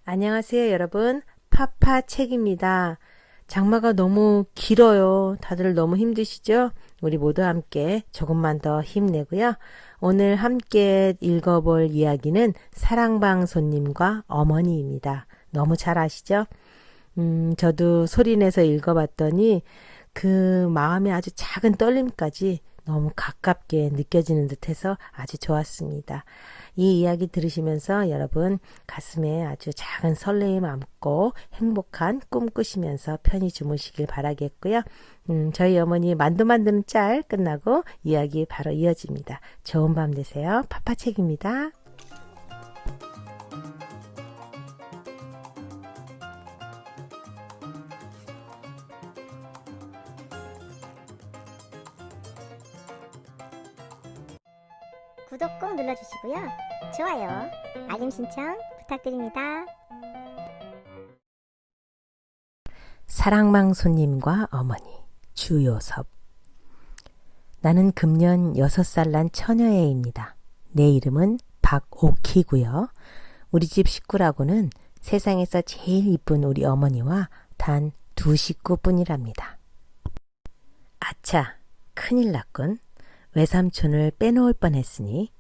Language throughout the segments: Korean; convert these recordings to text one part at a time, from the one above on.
안녕하세요, 여러분. 파파책입니다. 장마가 너무 길어요. 다들 너무 힘드시죠? 우리 모두 함께 조금만 더 힘내고요. 오늘 함께 읽어볼 이야기는 사랑방 손님과 어머니입니다. 너무 잘 아시죠? 저도 소리내서 읽어봤더니 그 마음의 아주 작은 떨림까지 너무 가깝게 느껴지는 듯해서 아주 좋았습니다. 이 이야기 들으시면서 여러분 가슴에 아주 작은 설레임 안고 행복한 꿈 꾸시면서 편히 주무시길 바라겠고요. 저희 어머니 만두 만드는 짤 끝나고 이야기 바로 이어집니다. 좋은 밤 되세요. 파파책입니다. 구독 꼭 눌러주시고요. 좋아요, 알림 신청 부탁드립니다. 사랑방 손님과 어머니 주요섭. 나는 금년 6살 난 처녀애입니다. 내 이름은 박옥희고요. 우리 집 식구라고는 세상에서 제일 이쁜 우리 어머니와 단 2식구뿐이랍니다. 아차, 큰일 났군. 외삼촌을 빼놓을 뻔했으니.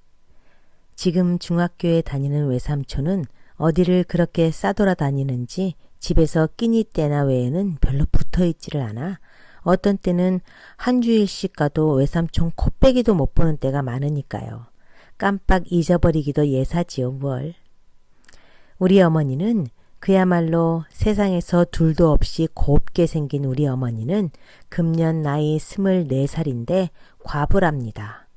지금 중학교에 다니는 외삼촌은 어디를 그렇게 싸돌아다니는지 집에서 끼니 때나 외에는 별로 붙어있지를 않아 어떤 때는 한 주일씩 가도 외삼촌 코빼기도 못 보는 때가 많으니까요. 깜빡 잊어버리기도 예사지요 뭘. 우리 어머니는 그야말로 세상에서 둘도 없이 곱게 생긴 우리 어머니는 금년 나이 24살인데 과부랍니다.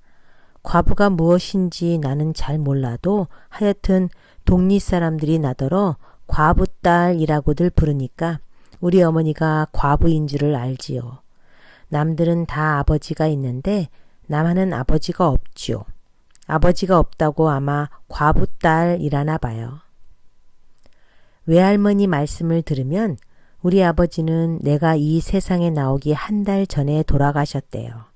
과부가 무엇인지 나는 잘 몰라도 하여튼 동리 사람들이 나더러 과부딸이라고들 부르니까 우리 어머니가 과부인 줄을 알지요. 남들은 다 아버지가 있는데 나만은 아버지가 없지요. 아버지가 없다고 아마 과부딸이라나 봐요. 외할머니 말씀을 들으면 우리 아버지는 내가 이 세상에 나오기 한 달 전에 돌아가셨대요.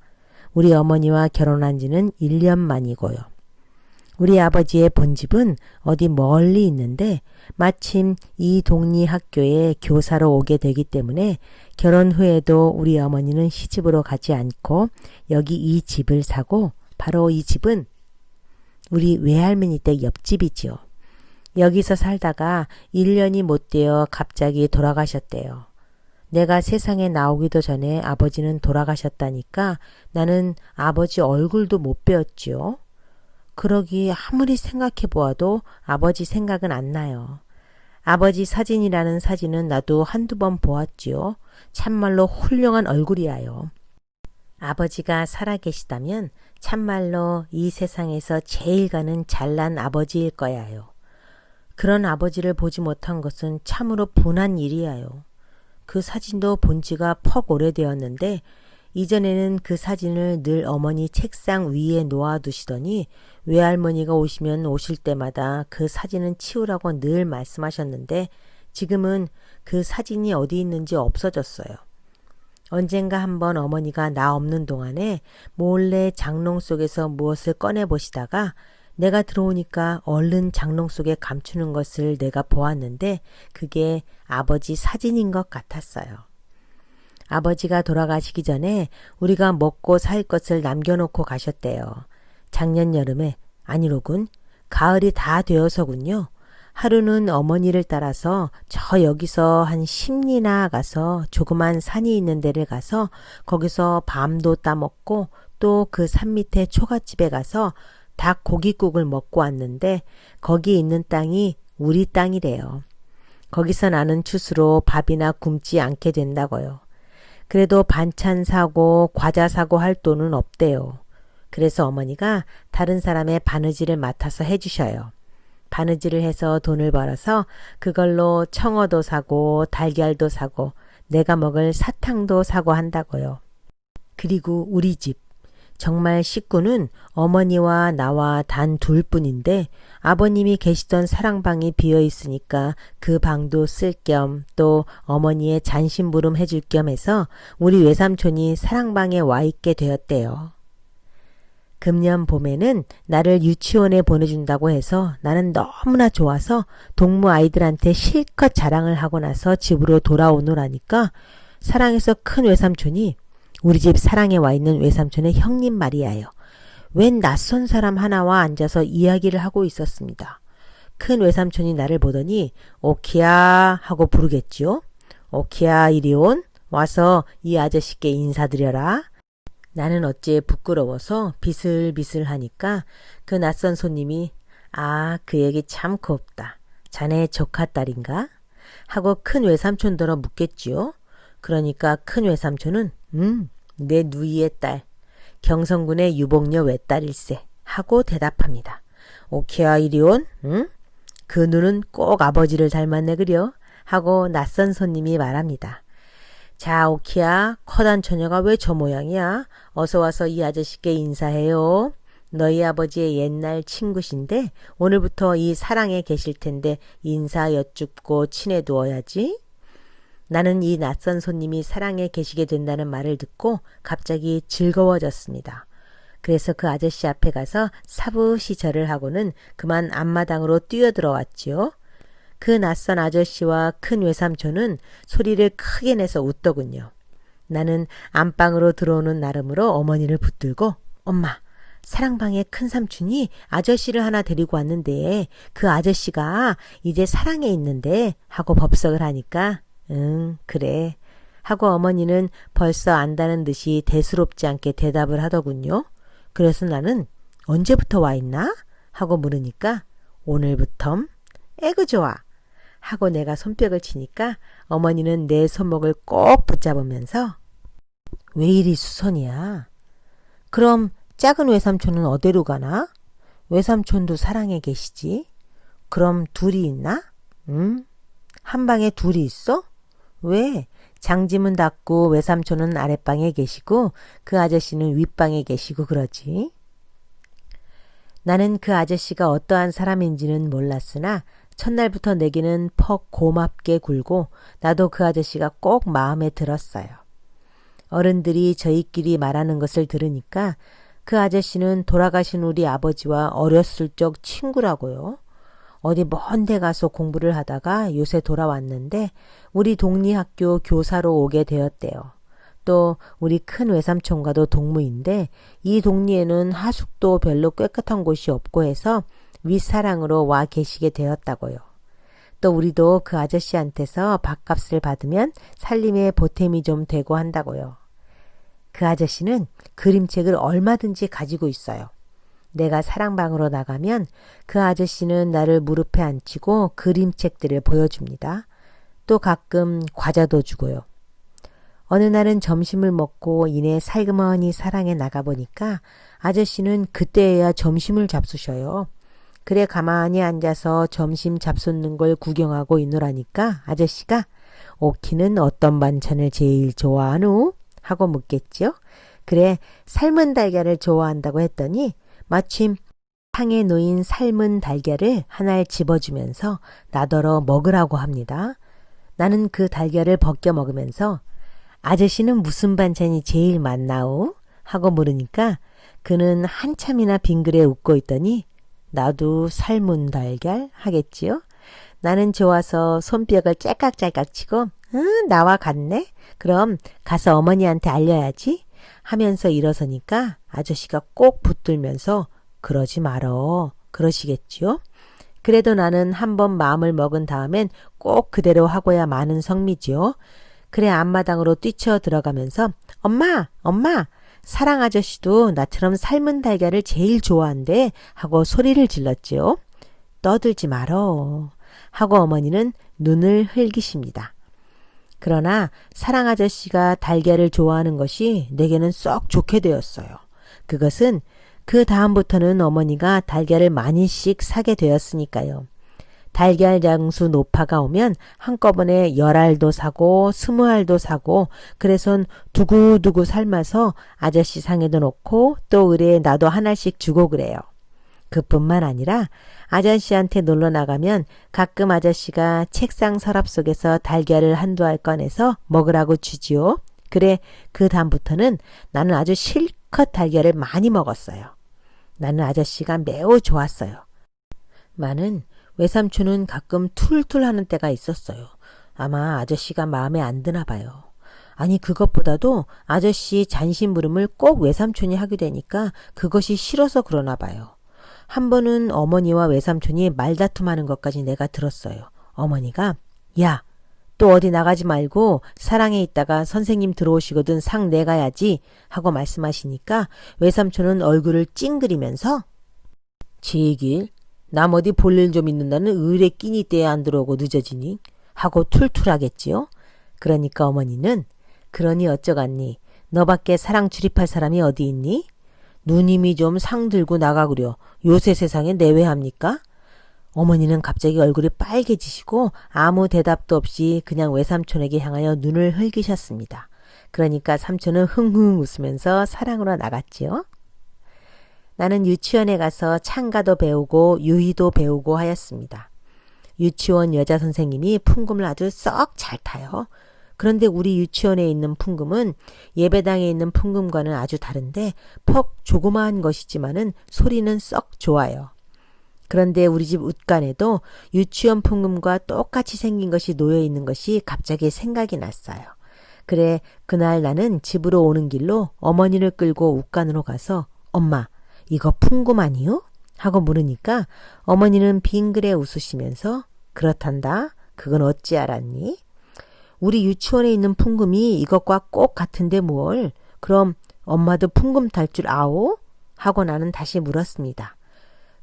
우리 어머니와 결혼한 지는 1년 만이고요. 우리 아버지의 본집은 어디 멀리 있는데 마침 이 동리 학교에 교사로 오게 되기 때문에 결혼 후에도 우리 어머니는 시집으로 가지 않고 여기 이 집을 사고 바로 이 집은 우리 외할머니 댁 옆집이지요. 여기서 살다가 1년이 못 되어 갑자기 돌아가셨대요. 내가 세상에 나오기도 전에 아버지는 돌아가셨다니까 나는 아버지 얼굴도 못 배웠지요. 그러기 아무리 생각해 보아도 아버지 생각은 안 나요. 아버지 사진이라는 사진은 나도 한두 번 보았지요. 참말로 훌륭한 얼굴이야요. 아버지가 살아계시다면 참말로 이 세상에서 제일 가는 잘난 아버지일 거야요. 그런 아버지를 보지 못한 것은 참으로 분한 일이야요. 그 사진도 본 지가 퍽 오래되었는데 이전에는 그 사진을 늘 어머니 책상 위에 놓아두시더니 외할머니가 오시면 오실 때마다 그 사진은 치우라고 늘 말씀하셨는데 지금은 그 사진이 어디 있는지 없어졌어요. 언젠가 한번 어머니가 나 없는 동안에 몰래 장롱 속에서 무엇을 꺼내보시다가 내가 들어오니까 얼른 장롱 속에 감추는 것을 내가 보았는데 그게 아버지 사진인 것 같았어요. 아버지가 돌아가시기 전에 우리가 먹고 살 것을 남겨놓고 가셨대요. 작년 여름에, 아니로군, 가을이 다 되어서군요. 하루는 어머니를 따라서 저 여기서 한 10리나 가서 조그만 산이 있는 데를 가서 거기서 밤도 따먹고 또 그 산 밑에 초가집에 가서 닭 고깃국을 먹고 왔는데 거기 있는 땅이 우리 땅이래요. 거기서 나는 추수로 밥이나 굶지 않게 된다고요. 그래도 반찬 사고 과자 사고 할 돈은 없대요. 그래서 어머니가 다른 사람의 바느질을 맡아서 해주셔요. 바느질을 해서 돈을 벌어서 그걸로 청어도 사고 달걀도 사고 내가 먹을 사탕도 사고 한다고요. 그리고 우리 집. 정말 식구는 어머니와 나와 단 둘뿐인데 아버님이 계시던 사랑방이 비어 있으니까 그 방도 쓸 겸 또 어머니의 잔심부름 해줄 겸 해서 우리 외삼촌이 사랑방에 와 있게 되었대요. 금년 봄에는 나를 유치원에 보내준다고 해서 나는 너무나 좋아서 동무 아이들한테 실컷 자랑을 하고 나서 집으로 돌아오노라니까 사랑에서 큰 외삼촌이 우리 집 사랑에 와 있는 외삼촌의 형님 말이에요. 웬 낯선 사람 하나와 앉아서 이야기를 하고 있었습니다. 큰 외삼촌이 나를 보더니 오키야 하고 부르겠지요. 오키야 이리 온 와서 이 아저씨께 인사드려라. 나는 어째 부끄러워서 비슬비슬 하니까 그 낯선 손님이 그 얘기 참 곱다. 자네 조카 딸인가? 하고 큰 외삼촌더러 묻겠지요. 그러니까 큰 외삼촌은 내 누이의 딸 경성군의 유복녀 외딸일세 하고 대답합니다. 오케야 이리 온? 응? 그 눈은 꼭 아버지를 닮았네 그려? 하고 낯선 손님이 말합니다. 자 오키야 커단 처녀가 왜 저 모양이야? 어서 와서 이 아저씨께 인사해요. 너희 아버지의 옛날 친구신데 오늘부터 이 사랑에 계실 텐데 인사 여쭙고 친해두어야지. 나는 이 낯선 손님이 사랑에 계시게 된다는 말을 듣고 갑자기 즐거워졌습니다. 그래서 그 아저씨 앞에 가서 사부시 절을 하고는 그만 앞마당으로 뛰어들어왔지요. 그 낯선 아저씨와 큰 외삼촌은 소리를 크게 내서 웃더군요. 나는 안방으로 들어오는 나름으로 어머니를 붙들고 엄마, 사랑방에 큰 삼촌이 아저씨를 하나 데리고 왔는데 그 아저씨가 이제 사랑에 있는데 하고 법석을 하니까 응 그래 하고 어머니는 벌써 안다는 듯이 대수롭지 않게 대답을 하더군요. 그래서 나는 언제부터 와 있나? 하고 물으니까 오늘부텀? 에그 좋아 하고 내가 손뼉을 치니까 어머니는 내 손목을 꼭 붙잡으면서 왜 이리 수선이야? 그럼 작은 외삼촌은 어디로 가나? 외삼촌도 사랑에 계시지? 그럼 둘이 있나? 한 방에 둘이 있어? 왜? 장집은 닫고 외삼촌은 아랫방에 계시고 그 아저씨는 윗방에 계시고 그러지. 나는 그 아저씨가 어떠한 사람인지는 몰랐으나 첫날부터 내게는 퍽 고맙게 굴고 나도 그 아저씨가 꼭 마음에 들었어요. 어른들이 저희끼리 말하는 것을 들으니까 그 아저씨는 돌아가신 우리 아버지와 어렸을 적 친구라고요. 어디 먼 데 가서 공부를 하다가 요새 돌아왔는데 우리 동리학교 교사로 오게 되었대요. 또 우리 큰 외삼촌과도 동무인데 이 동리에는 하숙도 별로 깨끗한 곳이 없고 해서 윗사랑으로 와 계시게 되었다고요. 또 우리도 그 아저씨한테서 밥값을 받으면 살림에 보탬이 좀 되고 한다고요. 그 아저씨는 그림책을 얼마든지 가지고 있어요. 내가 사랑방으로 나가면 그 아저씨는 나를 무릎에 앉히고 그림책들을 보여줍니다. 또 가끔 과자도 주고요. 어느 날은 점심을 먹고 이내 살그머니 사랑에 나가보니까 아저씨는 그때야 점심을 잡수셔요. 그래 가만히 앉아서 점심 잡숫는 걸 구경하고 있노라니까 아저씨가 오키는 어떤 반찬을 제일 좋아하노? 하고 묻겠죠. 그래 삶은 달걀을 좋아한다고 했더니 마침 상에 놓인 삶은 달걀을 하나를 집어주면서 나더러 먹으라고 합니다. 나는 그 달걀을 벗겨 먹으면서 아저씨는 무슨 반찬이 제일 맛나오? 하고 물으니까 그는 한참이나 빙그레 웃고 있더니 나도 삶은 달걀 하겠지요. 나는 좋아서 손뼉을 째깍째깍 치고 나와 같네? 그럼 가서 어머니한테 알려야지 하면서 일어서니까 아저씨가 꼭 붙들면서 그러지 말어 그러시겠지요. 그래도 나는 한번 마음을 먹은 다음엔 꼭 그대로 하고야 마는 성미지요. 그래 앞마당으로 뛰쳐 들어가면서 엄마 사랑 아저씨도 나처럼 삶은 달걀을 제일 좋아한대 하고 소리를 질렀지요. 떠들지 말어 하고 어머니는 눈을 흘기십니다. 그러나 사랑 아저씨가 달걀을 좋아하는 것이 내게는 썩 좋게 되었어요. 그것은 그 다음부터는 어머니가 달걀을 많이씩 사게 되었으니까요. 달걀 장수 노파가 오면 한꺼번에 10알도 사고 20알도 사고 그래선 두고두고 삶아서 아저씨 상에도 놓고 또 의뢰에 나도 하나씩 주고 그래요. 그뿐만 아니라 아저씨한테 놀러 나가면 가끔 아저씨가 책상 서랍 속에서 달걀을 한두 알 꺼내서 먹으라고 주지요. 그래 그 다음부터는 나는 아주 실컷 달걀을 많이 먹었어요. 나는 아저씨가 매우 좋았어요. 많은 외삼촌은 가끔 툴툴 하는 때가 있었어요. 아마 아저씨가 마음에 안 드나 봐요. 아니 그것보다도 아저씨 잔심부름을 꼭 외삼촌이 하게 되니까 그것이 싫어서 그러나 봐요. 한 번은 어머니와 외삼촌이 말다툼하는 것까지 내가 들었어요. 어머니가 야, 또 어디 나가지 말고 사랑에 있다가 선생님 들어오시거든 상 내가야지 하고 말씀하시니까 외삼촌은 얼굴을 찡그리면서 지길 남 어디 볼 일 좀 있는다는 의뢰 끼니 때에 안 들어오고 늦어지니 하고 툴툴하겠지요. 그러니까 어머니는 그러니 어쩌겠니? 너밖에 사랑 출입할 사람이 어디 있니? 누님이 좀 상 들고 나가구려. 요새 세상에 내외합니까? 어머니는 갑자기 얼굴이 빨개지시고 아무 대답도 없이 그냥 외삼촌에게 향하여 눈을 흘기셨습니다. 그러니까 삼촌은 흥흥 웃으면서 사랑으로 나갔지요. 나는 유치원에 가서 창가도 배우고 유희도 배우고 하였습니다. 유치원 여자 선생님이 풍금을 아주 썩 잘 타요. 그런데 우리 유치원에 있는 풍금은 예배당에 있는 풍금과는 아주 다른데 퍽 조그마한 것이지만은 소리는 썩 좋아요. 그런데 우리 집 웃간에도 유치원 풍금과 똑같이 생긴 것이 놓여 있는 것이 갑자기 생각이 났어요. 그래 그날 나는 집으로 오는 길로 어머니를 끌고 웃간으로 가서 엄마 이거 풍금 아니요? 하고 물으니까 어머니는 빙그레 웃으시면서 그렇단다. 그건 어찌 알았니? 우리 유치원에 있는 풍금이 이것과 꼭 같은데 뭘? 그럼 엄마도 풍금 탈 줄 아오? 하고 나는 다시 물었습니다.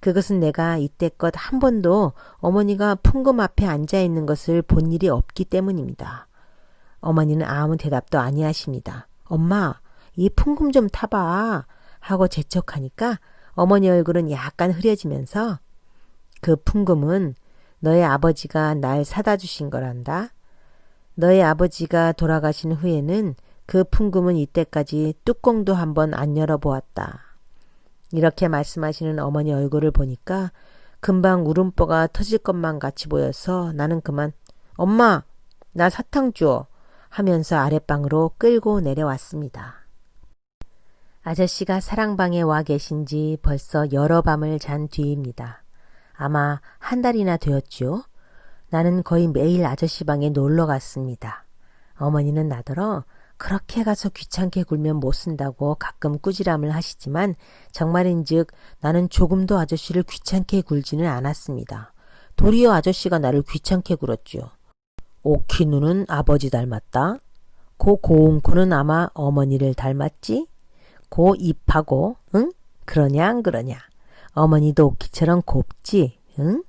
그것은 내가 이때껏 한 번도 어머니가 풍금 앞에 앉아 있는 것을 본 일이 없기 때문입니다. 어머니는 아무 대답도 아니하십니다. 엄마, 이 풍금 좀 타봐. 하고 재촉하니까 어머니 얼굴은 약간 흐려지면서 그 풍금은 너의 아버지가 날 사다 주신 거란다. 너의 아버지가 돌아가신 후에는 그 풍금은 이때까지 뚜껑도 한번 안 열어보았다. 이렇게 말씀하시는 어머니 얼굴을 보니까 금방 울음보가 터질 것만 같이 보여서 나는 그만 엄마 나 사탕 줘 하면서 아랫방으로 끌고 내려왔습니다. 아저씨가 사랑방에 와 계신 지 벌써 여러 밤을 잔 뒤입니다. 아마 한 달이나 되었죠. 나는 거의 매일 아저씨 방에 놀러 갔습니다. 어머니는 나더러 그렇게 가서 귀찮게 굴면 못 쓴다고 가끔 꾸지람을 하시지만 정말인즉 나는 조금도 아저씨를 귀찮게 굴지는 않았습니다. 도리어 아저씨가 나를 귀찮게 굴었지요. 오키누는 아버지 닮았다. 고 고운코는 아마 어머니를 닮았지? 고 입하고 응? 그러냐 안 그러냐? 어머니도 오키처럼 곱지? 응?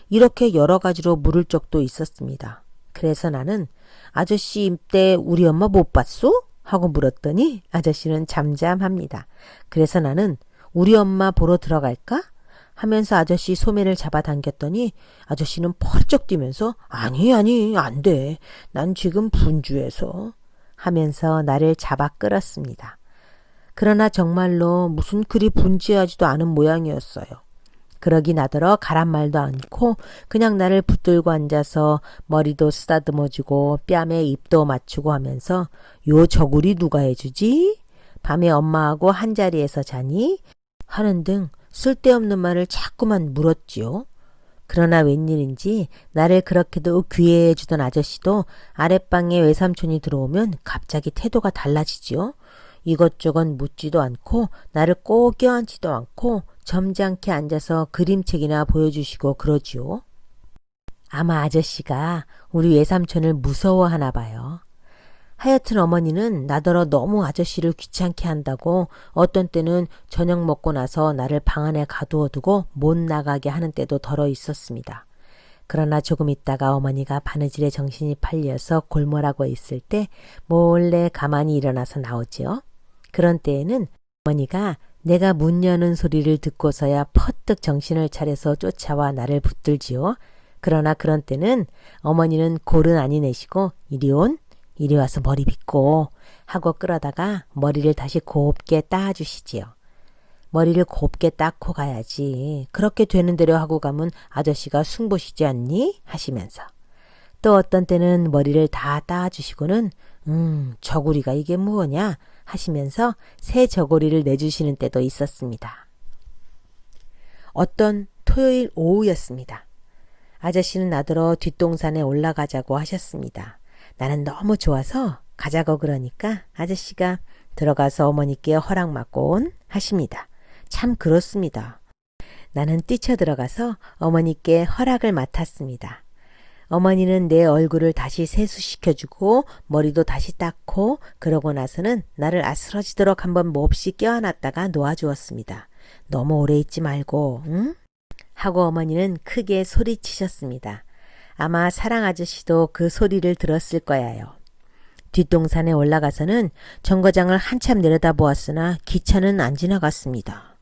이렇게 여러 가지로 물을 적도 있었습니다. 그래서 나는 아저씨 입대 우리 엄마 못 봤소? 하고 물었더니 아저씨는 잠잠합니다. 그래서 나는 우리 엄마 보러 들어갈까? 하면서 아저씨 소매를 잡아당겼더니 아저씨는 펄쩍 뛰면서 아니 안 돼. 난 지금 분주해서 하면서 나를 잡아 끌었습니다. 그러나 정말로 무슨 그리 분주하지도 않은 모양이었어요. 그러기 나더러 가란 말도 않고 그냥 나를 붙들고 앉아서 머리도 쓰다듬어주고 뺨에 입도 맞추고 하면서 요 저고리 누가 해주지? 밤에 엄마하고 한자리에서 자니? 하는 등 쓸데없는 말을 자꾸만 물었지요. 그러나 웬일인지 나를 그렇게도 귀해해 주던 아저씨도 아랫방에 외삼촌이 들어오면 갑자기 태도가 달라지지요. 이것저것 묻지도 않고 나를 꼭 껴안지도 않고 점잖게 앉아서 그림책이나 보여주시고 그러지요. 아마 아저씨가 우리 외삼촌을 무서워하나 봐요. 하여튼 어머니는 나더러 너무 아저씨를 귀찮게 한다고 어떤 때는 저녁 먹고 나서 나를 방 안에 가두어두고 못 나가게 하는 때도 덜어 있었습니다. 그러나 조금 있다가 어머니가 바느질에 정신이 팔려서 골몰하고 있을 때 몰래 가만히 일어나서 나오지요. 그런 때에는 어머니가 내가 문 여는 소리를 듣고서야 퍼뜩 정신을 차려서 쫓아와 나를 붙들지요. 그러나 그런 때는 어머니는 골은 아니 내시고 이리 와서 머리 빗고 하고 끌어다가 머리를 다시 곱게 따주시지요. 머리를 곱게 닦고 가야지. 그렇게 되는 대로 하고 가면 아저씨가 숭보시지 않니? 하시면서. 또 어떤 때는 머리를 다 따주시고는 저고리가 이게 무엇냐? 하시면서 새 저고리를 내주시는 때도 있었습니다. 어떤 토요일 오후였습니다. 아저씨는 나더러 뒷동산에 올라가자고 하셨습니다. 나는 너무 좋아서 가자고 그러니까 아저씨가 들어가서 어머니께 허락 맡고 온 하십니다. 참 그렇습니다. 나는 뛰쳐들어가서 어머니께 허락을 맡았습니다. 어머니는 내 얼굴을 다시 세수시켜주고 머리도 다시 닦고 그러고 나서는 나를 아스러지도록 한번 몹시 껴안았다가 놓아주었습니다. 너무 오래 있지 말고 응? 하고 어머니는 크게 소리치셨습니다. 아마 사랑 아저씨도 그 소리를 들었을 거야요. 뒷동산에 올라가서는 정거장을 한참 내려다보았으나 기차는 안 지나갔습니다.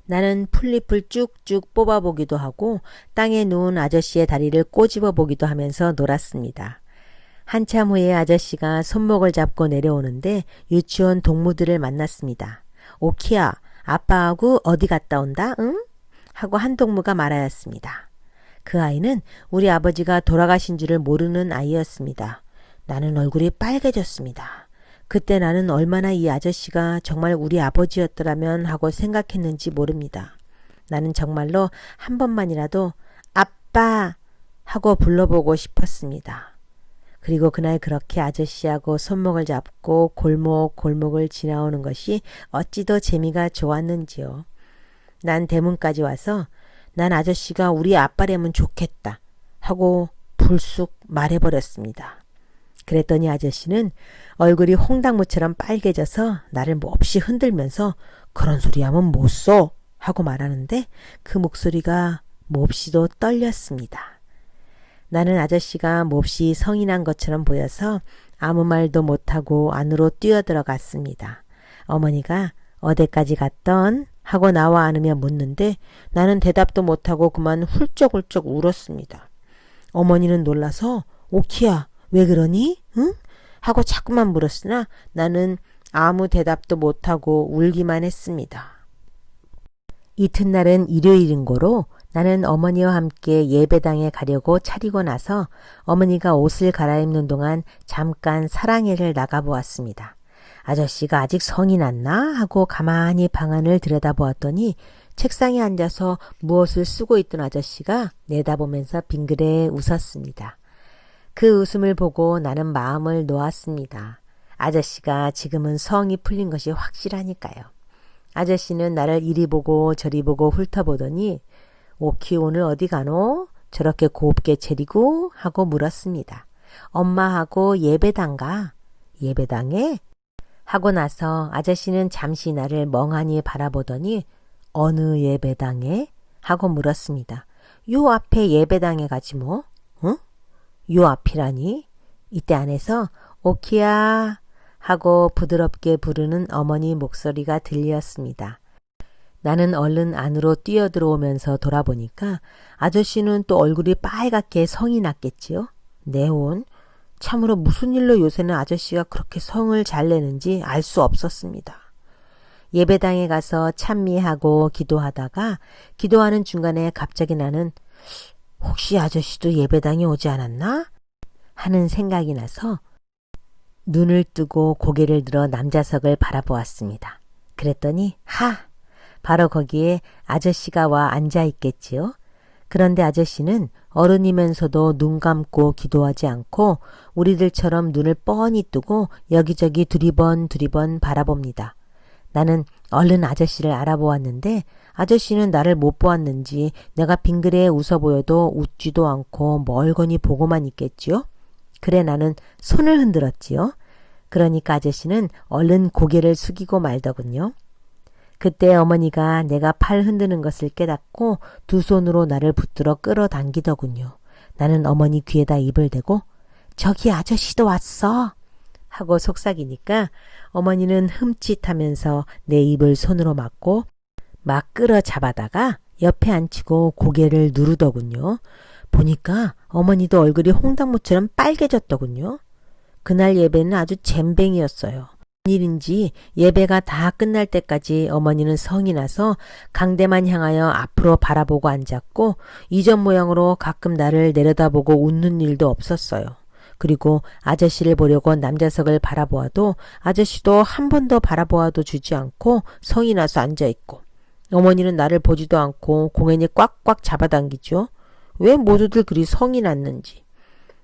나는 풀잎을 쭉쭉 뽑아보기도 하고 땅에 누운 아저씨의 다리를 꼬집어 보기도 하면서 놀았습니다. 한참 후에 아저씨가 손목을 잡고 내려오는데 유치원 동무들을 만났습니다. 오키야, 아빠하고 어디 갔다 온다, 응? 하고 한 동무가 말하였습니다. 그 아이는 우리 아버지가 돌아가신 줄을 모르는 아이였습니다. 나는 얼굴이 빨개졌습니다. 그때 나는 얼마나 이 아저씨가 정말 우리 아버지였더라면 하고 생각했는지 모릅니다. 나는 정말로 한 번만이라도 아빠 하고 불러보고 싶었습니다. 그리고 그날 그렇게 아저씨하고 손목을 잡고 골목을 지나오는 것이 어찌도 재미가 좋았는지요. 난 대문까지 와서 난 아저씨가 우리 아빠라면 좋겠다 하고 불쑥 말해버렸습니다. 그랬더니 아저씨는 얼굴이 홍당무처럼 빨개져서 나를 몹시 흔들면서 그런 소리 하면 못 써 하고 말하는데 그 목소리가 몹시도 떨렸습니다. 나는 아저씨가 몹시 성이 난 것처럼 보여서 아무 말도 못하고 안으로 뛰어들어갔습니다. 어머니가 어디까지 갔던? 하고 나와 안으며 묻는데 나는 대답도 못하고 그만 훌쩍훌쩍 울었습니다. 어머니는 놀라서 오키야 왜 그러니? 응? 하고 자꾸만 물었으나 나는 아무 대답도 못하고 울기만 했습니다. 이튿날은 일요일인고로 나는 어머니와 함께 예배당에 가려고 차리고 나서 어머니가 옷을 갈아입는 동안 잠깐 사랑회를 나가보았습니다. 아저씨가 아직 성이 났나? 하고 가만히 방 안을 들여다보았더니 책상에 앉아서 무엇을 쓰고 있던 아저씨가 내다보면서 빙그레 웃었습니다. 그 웃음을 보고 나는 마음을 놓았습니다. 아저씨가 지금은 성이 풀린 것이 확실하니까요. 아저씨는 나를 이리 보고 저리 보고 훑어보더니 오키 오늘 어디 가노? 저렇게 곱게 차리고 하고 물었습니다. 엄마하고 예배당 가. 예배당에? 하고 나서 아저씨는 잠시 나를 멍하니 바라보더니 어느 예배당에? 하고 물었습니다. 요 앞에 예배당에 가지 뭐. 응? 요 앞이라니? 이때 안에서 오키야 하고 부드럽게 부르는 어머니 목소리가 들렸습니다. 나는 얼른 안으로 뛰어들어오면서 돌아보니까 아저씨는 또 얼굴이 빨갛게 성이 났겠지요. 네온. 참으로 무슨 일로 요새는 아저씨가 그렇게 성을 잘 내는지 알 수 없었습니다. 예배당에 가서 찬미하고 기도하다가 기도하는 중간에 갑자기 나는 혹시 아저씨도 예배당에 오지 않았나? 하는 생각이 나서 눈을 뜨고 고개를 들어 남자석을 바라보았습니다. 그랬더니 바로 거기에 아저씨가 와 앉아 있겠지요. 그런데 아저씨는 어른이면서도 눈 감고 기도하지 않고 우리들처럼 눈을 뻔히 뜨고 여기저기 두리번 바라봅니다. 나는 얼른 아저씨를 알아보았는데 아저씨는 나를 못 보았는지 내가 빙그레 웃어 보여도 웃지도 않고 멀거니 보고만 있겠지요. 그래 나는 손을 흔들었지요. 그러니까 아저씨는 얼른 고개를 숙이고 말더군요. 그때 어머니가 내가 팔 흔드는 것을 깨닫고 두 손으로 나를 붙들어 끌어당기더군요. 나는 어머니 귀에다 입을 대고 저기 아저씨도 왔어 하고 속삭이니까 어머니는 흠칫하면서 내 입을 손으로 막고 막 끌어 잡아다가 옆에 앉히고 고개를 누르더군요. 보니까 어머니도 얼굴이 홍당무처럼 빨개졌더군요. 그날 예배는 아주 잼뱅이였어요. 일인지 예배가 다 끝날 때까지 어머니는 성이 나서 강대만 향하여 앞으로 바라보고 앉았고 이전 모양으로 가끔 나를 내려다보고 웃는 일도 없었어요. 그리고 아저씨를 보려고 남자석을 바라보아도 아저씨도 한 번 더 바라보아도 주지 않고 성이 나서 앉아있고 어머니는 나를 보지도 않고 공연히 꽉꽉 잡아당기죠. 왜 모두들 그리 성이 났는지.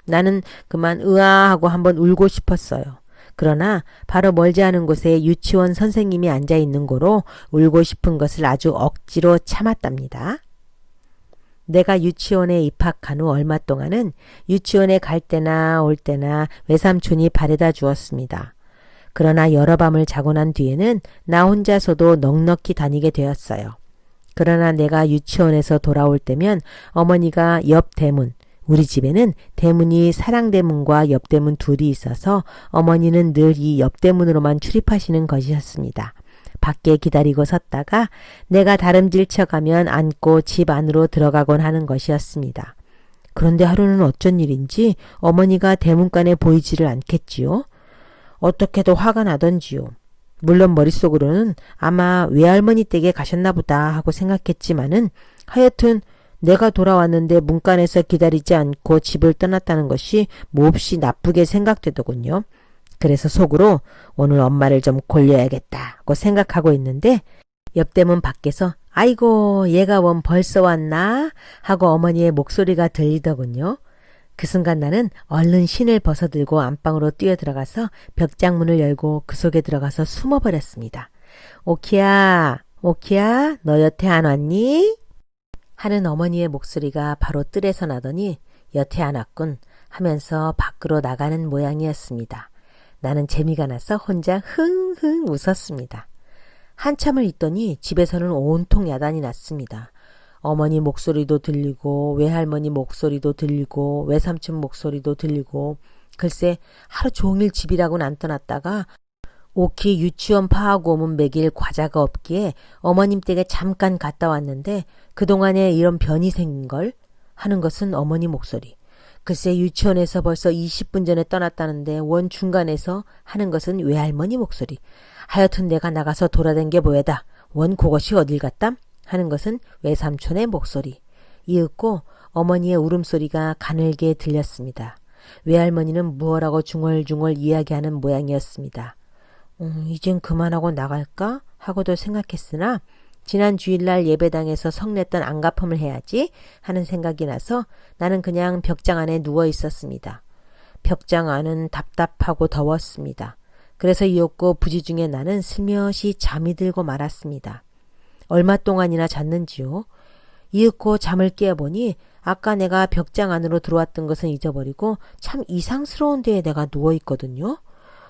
나는 그만 으아하고 한번 울고 싶었어요. 그러나 바로 멀지 않은 곳에 유치원 선생님이 앉아 있는 고로 울고 싶은 것을 아주 억지로 참았답니다. 내가 유치원에 입학한 후 얼마 동안은 유치원에 갈 때나 올 때나 외삼촌이 바래다 주었습니다. 그러나 여러 밤을 자고 난 뒤에는 나 혼자서도 넉넉히 다니게 되었어요. 그러나 내가 유치원에서 돌아올 때면 어머니가 옆 대문, 우리 집에는 대문이 사랑대문과 옆대문 둘이 있어서 어머니는 늘 이 옆대문으로만 출입하시는 것이었습니다. 밖에 기다리고 섰다가 내가 다름질 쳐가면 앉고 집 안으로 들어가곤 하는 것이었습니다. 그런데 하루는 어쩐 일인지 어머니가 대문간에 보이지를 않겠지요. 어떻게도 화가 나던지요. 물론 머릿속으로는 아마 외할머니 댁에 가셨나 보다 하고 생각했지만은 하여튼 내가 돌아왔는데 문간에서 기다리지 않고 집을 떠났다는 것이 몹시 나쁘게 생각되더군요. 그래서 속으로 오늘 엄마를 좀 골려야겠다고 생각하고 있는데 옆대문 밖에서 아이고 얘가 원 벌써 왔나 하고 어머니의 목소리가 들리더군요. 그 순간 나는 얼른 신을 벗어들고 안방으로 뛰어들어가서 벽장문을 열고 그 속에 들어가서 숨어버렸습니다. 오키야, 오키야, 너 여태 안 왔니? 하는 어머니의 목소리가 바로 뜰에서 나더니 여태 안 왔군 하면서 밖으로 나가는 모양이었습니다. 나는 재미가 나서 혼자 흥흥 웃었습니다. 한참을 있더니 집에서는 온통 야단이 났습니다. 어머니 목소리도 들리고 외할머니 목소리도 들리고 외삼촌 목소리도 들리고 글쎄 하루 종일 집이라고는 안 떠났다가 오키 유치원 파하고 오면 먹일 과자가 없기에 어머님 댁에 잠깐 갔다 왔는데 그동안에 이런 변이 생긴 걸 하는 것은 어머니 목소리. 글쎄 유치원에서 벌써 20분 전에 떠났다는데 원 중간에서 하는 것은 외할머니 목소리. 하여튼 내가 나가서 돌아댕겨 보여다. 원 그것이 어딜 갔담? 하는 것은 외삼촌의 목소리. 이윽고 어머니의 울음소리가 가늘게 들렸습니다. 외할머니는 무엇라고 중얼중얼 이야기하는 모양이었습니다. 이젠 그만하고 나갈까? 하고도 생각했으나 지난 주일날 예배당에서 성냈던 안가품을 해야지 하는 생각이 나서 나는 그냥 벽장 안에 누워 있었습니다. 벽장 안은 답답하고 더웠습니다. 그래서 이윽고 부지중에 나는 슬며시 잠이 들고 말았습니다. 얼마 동안이나 잤는지요? 이윽고 잠을 깨어보니 아까 내가 벽장 안으로 들어왔던 것은 잊어버리고 참 이상스러운 데에 내가 누워있거든요.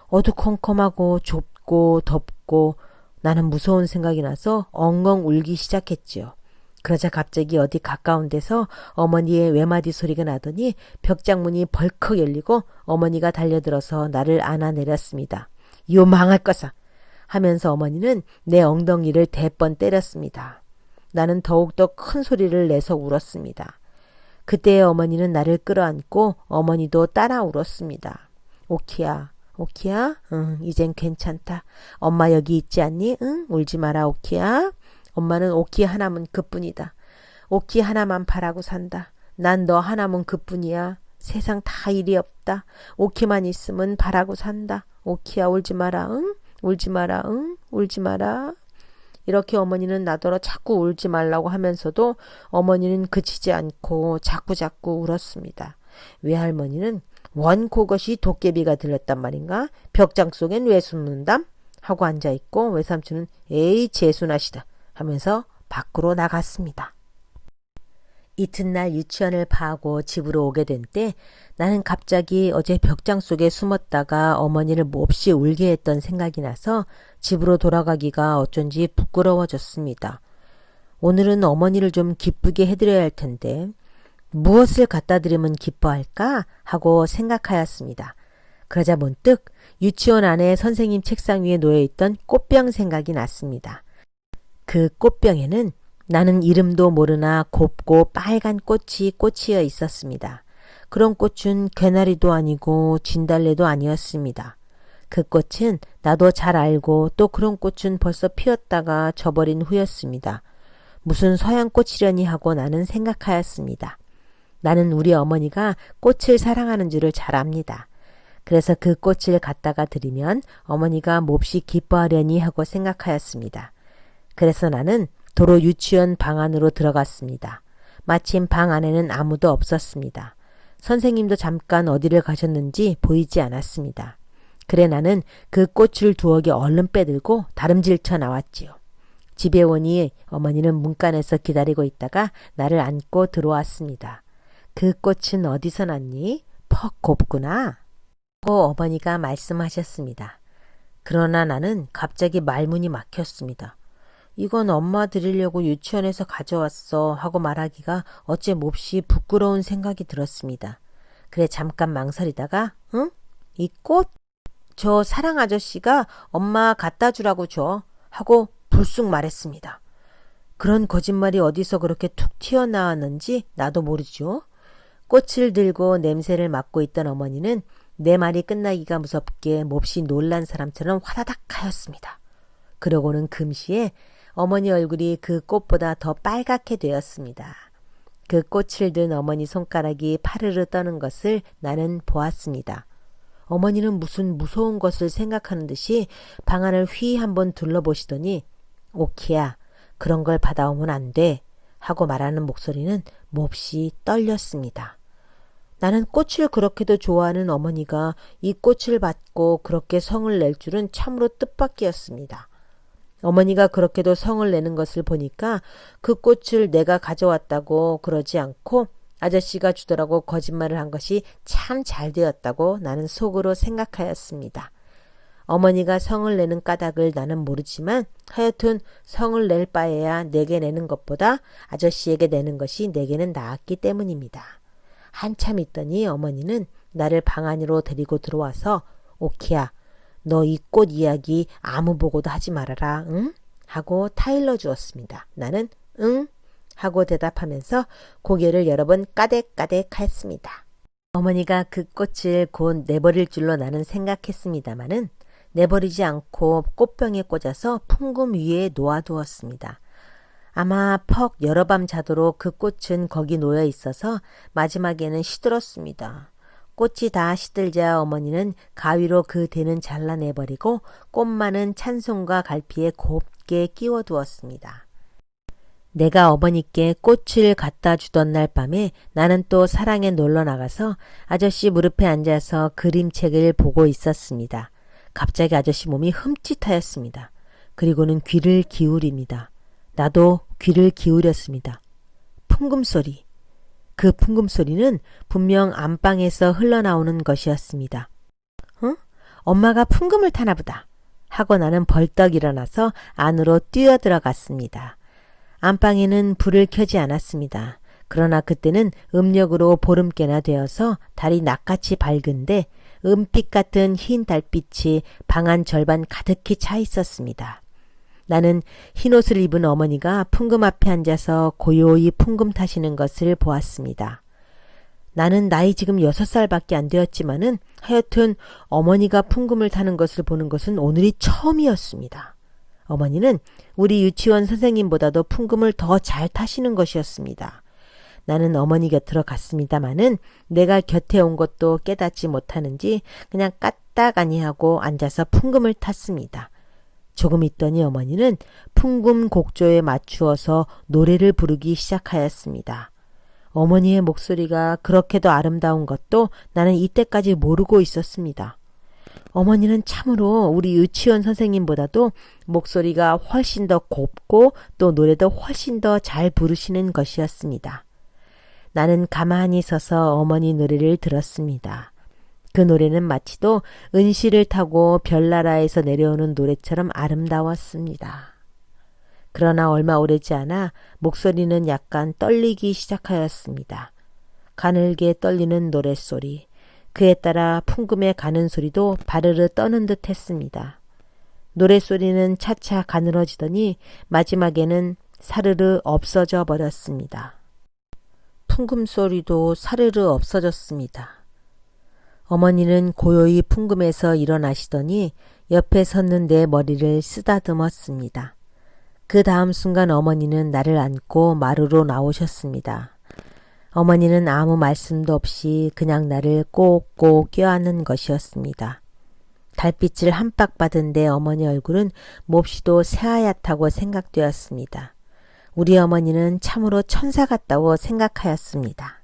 어두컴컴하고 좁고 덥고 나는 무서운 생각이 나서 엉엉 울기 시작했지요. 그러자 갑자기 어디 가까운 데서 어머니의 외마디 소리가 나더니 벽장문이 벌컥 열리고 어머니가 달려들어서 나를 안아내렸습니다. 요 망할 거사 하면서 어머니는 내 엉덩이를 대번 때렸습니다. 나는 더욱더 큰 소리를 내서 울었습니다. 그때의 어머니는 나를 끌어안고 어머니도 따라 울었습니다. 오키야. 오키야? 응, 이젠 괜찮다. 엄마 여기 있지 않니? 응, 울지 마라, 오키야. 엄마는 오키 하나면 그뿐이다. 오키 하나만 바라고 산다. 난 너 하나면 그뿐이야. 세상 다 일이 없다. 오키만 있으면 바라고 산다. 오키야, 울지 마라, 응? 울지 마라, 응? 울지 마라. 이렇게 어머니는 나더러 자꾸 울지 말라고 하면서도 어머니는 그치지 않고 자꾸자꾸 울었습니다. 외할머니는 원 그것이 도깨비가 들렸단 말인가? 벽장 속엔 왜 숨는담? 하고 앉아있고 외삼촌은 에이 재수나시다 하면서 밖으로 나갔습니다. 이튿날 유치원을 파하고 집으로 오게 된 때 나는 갑자기 어제 벽장 속에 숨었다가 어머니를 몹시 울게 했던 생각이 나서 집으로 돌아가기가 어쩐지 부끄러워졌습니다. 오늘은 어머니를 좀 기쁘게 해드려야 할 텐데 무엇을 갖다 드리면 기뻐할까 하고 생각하였습니다. 그러자 문득 유치원 안에 선생님 책상 위에 놓여있던 꽃병 생각이 났습니다. 그 꽃병에는 나는 이름도 모르나 곱고 빨간 꽃이 꽂혀 있었습니다. 그런 꽃은 개나리도 아니고 진달래도 아니었습니다. 그 꽃은 나도 잘 알고 또 그런 꽃은 벌써 피었다가 져버린 후였습니다. 무슨 서양꽃이려니 하고 나는 생각하였습니다. 나는 우리 어머니가 꽃을 사랑하는 줄을 잘 압니다. 그래서 그 꽃을 갖다가 드리면 어머니가 몹시 기뻐하려니 하고 생각하였습니다. 그래서 나는 도로 유치원 방 안으로 들어갔습니다. 마침 방 안에는 아무도 없었습니다. 선생님도 잠깐 어디를 가셨는지 보이지 않았습니다. 그래 나는 그 꽃을 두억이 얼른 빼들고 다름질쳐 나왔지요. 집에 오니 어머니는 문간에서 기다리고 있다가 나를 안고 들어왔습니다. 그 꽃은 어디서 났니? 퍽 곱구나. 고 어머니가 말씀하셨습니다. 그러나 나는 갑자기 말문이 막혔습니다. 이건 엄마 드리려고 유치원에서 가져왔어 하고 말하기가 어째 몹시 부끄러운 생각이 들었습니다. 그래 잠깐 망설이다가 응? 이 꽃? 저 사랑 아저씨가 엄마 갖다 주라고 줘 하고 불쑥 말했습니다. 그런 거짓말이 어디서 그렇게 툭 튀어나왔는지 나도 모르죠. 꽃을 들고 냄새를 맡고 있던 어머니는 내 말이 끝나기가 무섭게 몹시 놀란 사람처럼 화다닥 하였습니다. 그러고는 금시에 어머니 얼굴이 그 꽃보다 더 빨갛게 되었습니다. 그 꽃을 든 어머니 손가락이 파르르 떠는 것을 나는 보았습니다. 어머니는 무슨 무서운 것을 생각하는 듯이 방 안을 휘 한번 둘러보시더니 오키야, 그런 걸 받아오면 안 돼 하고 말하는 목소리는 몹시 떨렸습니다. 나는 꽃을 그렇게도 좋아하는 어머니가 이 꽃을 받고 그렇게 성을 낼 줄은 참으로 뜻밖이었습니다. 어머니가 그렇게도 성을 내는 것을 보니까 그 꽃을 내가 가져왔다고 그러지 않고 아저씨가 주더라고 거짓말을 한 것이 참 잘 되었다고 나는 속으로 생각하였습니다. 어머니가 성을 내는 까닭을 나는 모르지만 하여튼 성을 낼 바에야 내게 내는 것보다 아저씨에게 내는 것이 내게는 나았기 때문입니다. 한참 있더니 어머니는 나를 방 안으로 데리고 들어와서 오키야, 너 이 꽃 이야기 아무 보고도 하지 말아라, 응? 하고 타일러 주었습니다. 나는 응? 하고 대답하면서 고개를 여러 번 까댁까댁 했습니다. 어머니가 그 꽃을 곧 내버릴 줄로 나는 생각했습니다마는 내버리지 않고 꽃병에 꽂아서 풍금 위에 놓아두었습니다. 아마 퍽 여러 밤 자도록 그 꽃은 거기 놓여 있어서 마지막에는 시들었습니다. 꽃이 다 시들자 어머니는 가위로 그 대는 잘라내버리고 꽃만은 찬송과 갈피에 곱게 끼워두었습니다. 내가 어머니께 꽃을 갖다 주던 날 밤에 나는 또 사랑에 놀러 나가서 아저씨 무릎에 앉아서 그림책을 보고 있었습니다. 갑자기 아저씨 몸이 흠칫하였습니다. 그리고는 귀를 기울입니다. 나도 귀를 기울였습니다. 풍금소리. 그 풍금소리는 분명 안방에서 흘러나오는 것이었습니다. 엄마가 풍금을 타나 보다 하고 나는 벌떡 일어나서 안으로 뛰어들어갔습니다. 안방에는 불을 켜지 않았습니다. 그러나 그때는 음력으로 보름께나 되어서 달이 낯같이 밝은데 은빛 같은 흰 달빛이 방 안 절반 가득히 차 있었습니다. 나는 흰옷을 입은 어머니가 풍금 앞에 앉아서 고요히 풍금 타시는 것을 보았습니다. 나는 나이 지금 6살밖에 안 되었지만은 하여튼 어머니가 풍금을 타는 것을 보는 것은 오늘이 처음이었습니다. 어머니는 우리 유치원 선생님보다도 풍금을 더 잘 타시는 것이었습니다. 나는 어머니 곁으로 갔습니다마는 내가 곁에 온 것도 깨닫지 못하는지 그냥 까딱하니 하고 앉아서 풍금을 탔습니다. 조금 있더니 어머니는 풍금 곡조에 맞추어서 노래를 부르기 시작하였습니다. 어머니의 목소리가 그렇게도 아름다운 것도 나는 이때까지 모르고 있었습니다. 어머니는 참으로 우리 유치원 선생님보다도 목소리가 훨씬 더 곱고 또 노래도 훨씬 더 잘 부르시는 것이었습니다. 나는 가만히 서서 어머니 노래를 들었습니다. 그 노래는 마치도 은시를 타고 별나라에서 내려오는 노래처럼 아름다웠습니다. 그러나 얼마 오래지 않아 목소리는 약간 떨리기 시작하였습니다. 가늘게 떨리는 노랫소리, 그에 따라 풍금에 가는 소리도 바르르 떠는 듯 했습니다. 노랫소리는 차차 가늘어지더니 마지막에는 사르르 없어져 버렸습니다. 풍금 소리도 사르르 없어졌습니다. 어머니는 고요히 풍금에서 일어나시더니 옆에 섰는 내 머리를 쓰다듬었습니다. 그 다음 순간 어머니는 나를 안고 마루로 나오셨습니다. 어머니는 아무 말씀도 없이 그냥 나를 꼭꼭 껴안는 것이었습니다. 달빛을 한박 받은 내 어머니 얼굴은 몹시도 새하얗다고 생각되었습니다. 우리 어머니는 참으로 천사 같다고 생각하였습니다.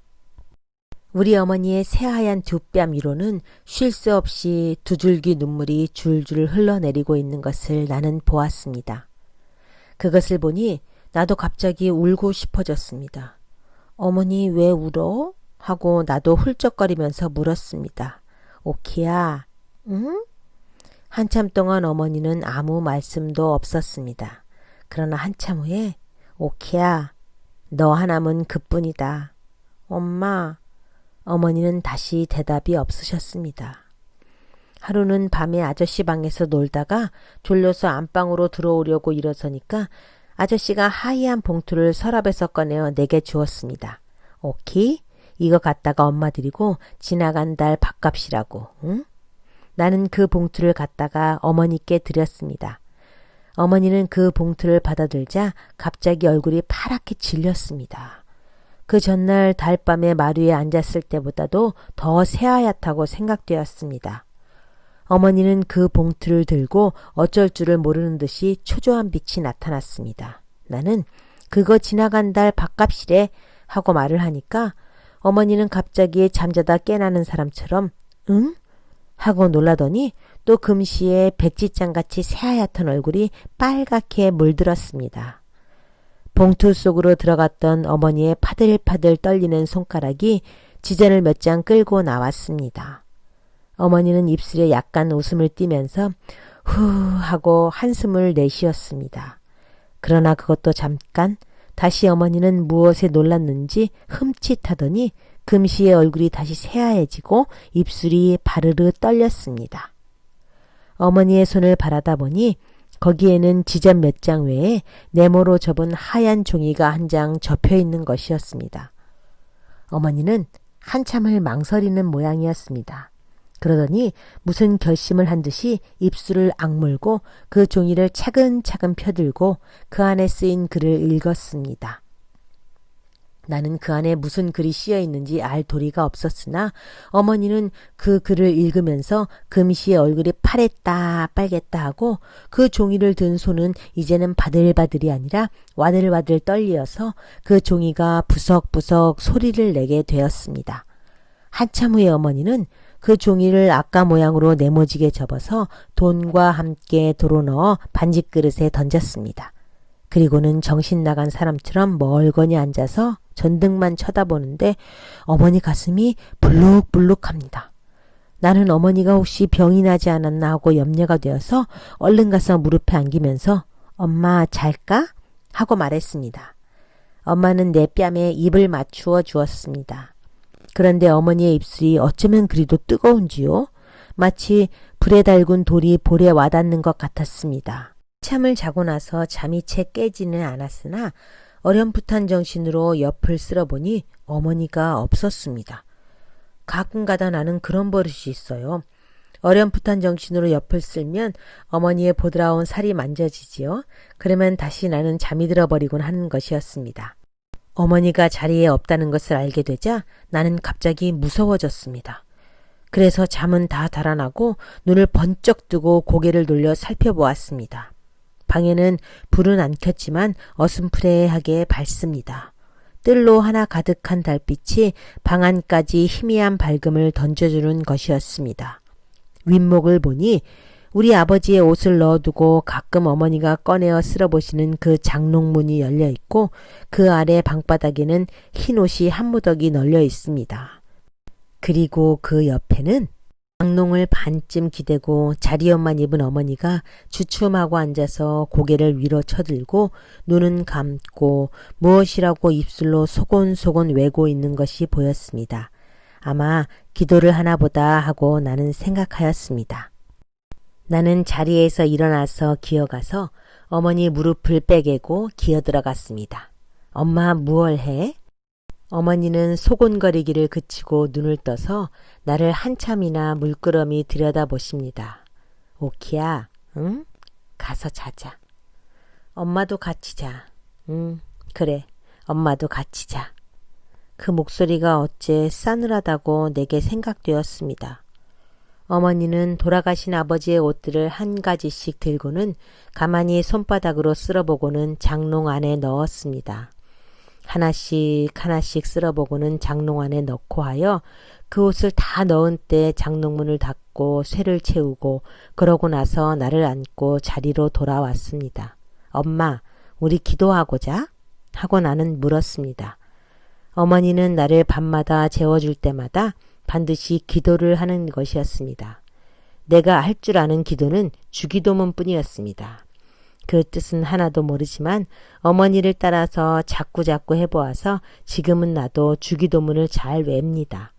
우리 어머니의 새하얀 두 뺨 위로는 쉴 새 없이 두 줄기 눈물이 줄줄 흘러내리고 있는 것을 나는 보았습니다. 그것을 보니 나도 갑자기 울고 싶어졌습니다. 어머니 왜 울어? 하고 나도 훌쩍거리면서 물었습니다. 오키야, 응? 한참 동안 어머니는 아무 말씀도 없었습니다. 그러나 한참 후에 오키야, 너 하나면 그뿐이다. 엄마, 어머니는 다시 대답이 없으셨습니다. 하루는 밤에 아저씨 방에서 놀다가 졸려서 안방으로 들어오려고 일어서니까 아저씨가 하얀 봉투를 서랍에서 꺼내어 내게 주었습니다. 오키, 이거 갖다가 엄마 드리고 지나간 달 밥값이라고, 응? 나는 그 봉투를 갖다가 어머니께 드렸습니다. 어머니는 그 봉투를 받아들자 갑자기 얼굴이 파랗게 질렸습니다. 그 전날 달밤에 마루에 앉았을 때보다도 더 새하얗다고 생각되었습니다. 어머니는 그 봉투를 들고 어쩔 줄을 모르는 듯이 초조한 빛이 나타났습니다. 나는 그거 지나간 달 밥값이래 하고 말을 하니까 어머니는 갑자기 잠자다 깨나는 사람처럼 응? 하고 놀라더니 또 금시에 백지장같이 새하얗던 얼굴이 빨갛게 물들었습니다. 봉투 속으로 들어갔던 어머니의 파들파들 떨리는 손가락이 지전을 몇 장 끌고 나왔습니다. 어머니는 입술에 약간 웃음을 띠면서 후 하고 한숨을 내쉬었습니다. 그러나 그것도 잠깐 다시 어머니는 무엇에 놀랐는지 흠칫하더니 금시의 얼굴이 다시 새하얘지고 입술이 바르르 떨렸습니다. 어머니의 손을 바라다 보니 거기에는 지전 몇 장 외에 네모로 접은 하얀 종이가 한 장 접혀 있는 것이었습니다. 어머니는 한참을 망설이는 모양이었습니다. 그러더니 무슨 결심을 한 듯이 입술을 악물고 그 종이를 차근차근 펴들고 그 안에 쓰인 글을 읽었습니다. 나는 그 안에 무슨 글이 씌어 있는지 알 도리가 없었으나 어머니는 그 글을 읽으면서 금시의 얼굴이 파랬다 빨겠다 하고 그 종이를 든 손은 이제는 바들바들이 아니라 와들와들 떨리어서 그 종이가 부석부석 소리를 내게 되었습니다. 한참 후에 어머니는 그 종이를 아까 모양으로 네모지게 접어서 돈과 함께 도로 넣어 반지그릇에 던졌습니다. 그리고는 정신 나간 사람처럼 멀거니 앉아서 전등만 쳐다보는데 어머니 가슴이 불룩불룩합니다. 나는 어머니가 혹시 병이 나지 않았나 하고 염려가 되어서 얼른 가서 무릎에 안기면서 엄마 잘까? 하고 말했습니다. 엄마는 내 뺨에 입을 맞추어 주었습니다. 그런데 어머니의 입술이 어쩌면 그리도 뜨거운지요? 마치 불에 달군 돌이 볼에 와닿는 것 같았습니다. 잠을 자고 나서 잠이 채 깨지는 않았으나 어렴풋한 정신으로 옆을 쓸어보니 어머니가 없었습니다. 가끔가다 나는 그런 버릇이 있어요. 어렴풋한 정신으로 옆을 쓸면 어머니의 보드라운 살이 만져지지요. 그러면 다시 나는 잠이 들어버리곤 하는 것이었습니다. 어머니가 자리에 없다는 것을 알게 되자 나는 갑자기 무서워졌습니다. 그래서 잠은 다 달아나고 눈을 번쩍 뜨고 고개를 돌려 살펴보았습니다. 방에는 불은 안 켰지만 어슴푸레하게 밝습니다. 뜰로 하나 가득한 달빛이 방 안까지 희미한 밝음을 던져주는 것이었습니다. 윗목을 보니 우리 아버지의 옷을 넣어두고 가끔 어머니가 꺼내어 쓸어보시는 그 장롱문이 열려있고 그 아래 방바닥에는 흰 옷이 한 무더기 널려 있습니다. 그리고 그 옆에는 장롱을 반쯤 기대고 자리옷만 입은 어머니가 주춤하고 앉아서 고개를 위로 쳐들고 눈은 감고 무엇이라고 입술로 소곤소곤 외고 있는 것이 보였습니다. 아마 기도를 하나 보다 하고 나는 생각하였습니다. 나는 자리에서 일어나서 기어가서 어머니 무릎을 빼개고 기어들어갔습니다. 엄마 무얼 해? 어머니는 소곤거리기를 그치고 눈을 떠서 나를 한참이나 물끄러미 들여다보십니다. 오키야, 응? 가서 자자. 엄마도 같이 자. 응, 그래. 엄마도 같이 자. 그 목소리가 어째 싸늘하다고 내게 생각되었습니다. 어머니는 돌아가신 아버지의 옷들을 한 가지씩 들고는 가만히 손바닥으로 쓸어보고는 장롱 안에 넣었습니다. 하나씩 하나씩 쓸어보고는 장롱 안에 넣고 하여 그 옷을 다 넣은 때 장롱문을 닫고 쇠를 채우고 그러고 나서 나를 안고 자리로 돌아왔습니다. 엄마, 우리 기도하고자? 하고 나는 물었습니다. 어머니는 나를 밤마다 재워줄 때마다 반드시 기도를 하는 것이었습니다. 내가 할 줄 아는 기도는 주기도문 뿐이었습니다. 그 뜻은 하나도 모르지만 어머니를 따라서 자꾸자꾸 해보아서 지금은 나도 주기도문을 잘 외웁니다.